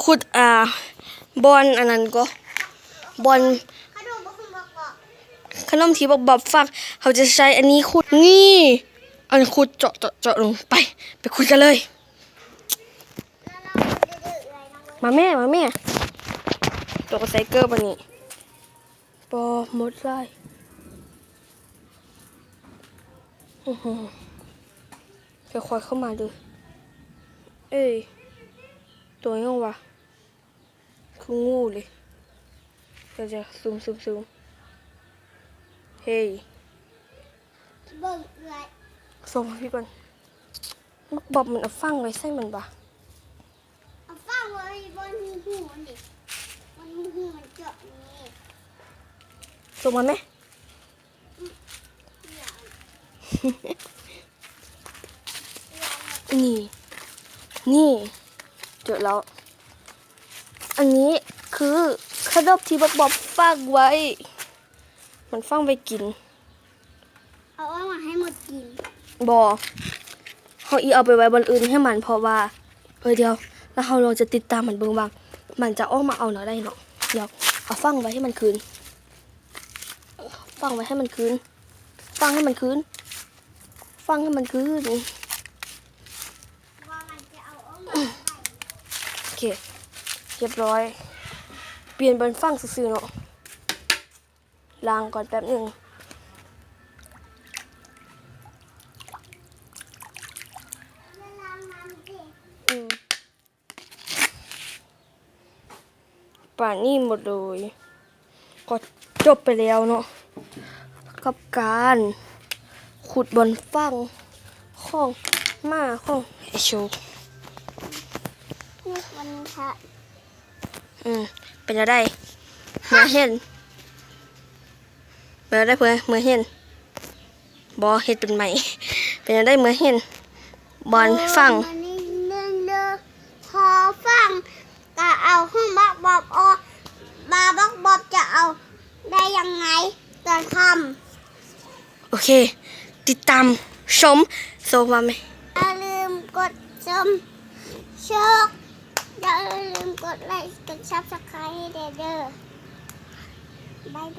ขุดบอลอันนั้นก็บอลขนมที่บับฟักเขาจะใช้อันนี้ขุดนี่อันขุดเจาะลงไปขุดกันเลยมาแม่ตัวกระไซเกอร์ปะนี่ปอหมดเลยค่อยๆเข้ามาดูเอ้ยตัวยังวะคืองูเลยเราจะซูมเฮ้ยส่งมาพี่ก่อนลูกบอบมันเอาฟังไว้ใส่มันปะเอาฟังไว้บนหูมันดิบนหูมันเจาะนี่ส่งมาไหมนี่เจอแล้วอันนี้คือขนมที่บอบฟังไว้มันฟังไปกินเอามาให้หมดกินบอเขาเอาไปไว้บนอื่นให้มันเพราะว่าเดี๋ยวแล้วเราลองจะติดตามมันเบิ่งบ้างมันจะออกมาเอาเนาะได้เนาะเดี๋ยวเอาฟังไว้ให้มันคืนฟังให้มันคืนโอเคเรียบร้อยเปลี่ยนเป็นฟังซื่อๆเนาะล้างก่อนแป๊บหนึ่งป่านนี้หมดเลยก็จบไปแล้วเนาะกับการขุดบนฟังของไอโชว์วันค่ะเป็นอะไรเมื่อเห็นเมื่อได้เมื่อเห็นบอเห็ดเป็นใหม่เป็นอะไรเมื่อเห็นบอลฟังพอฟังก็เอาห้องบักบอบออกมาบักบอบจะเอาได้ยังไงตอนทำโอเคติดตามชมโซมาไหมอย่าลืมกดชมอย่าลืมกดไลค์กดซับสไครต์ให้เด้อบาย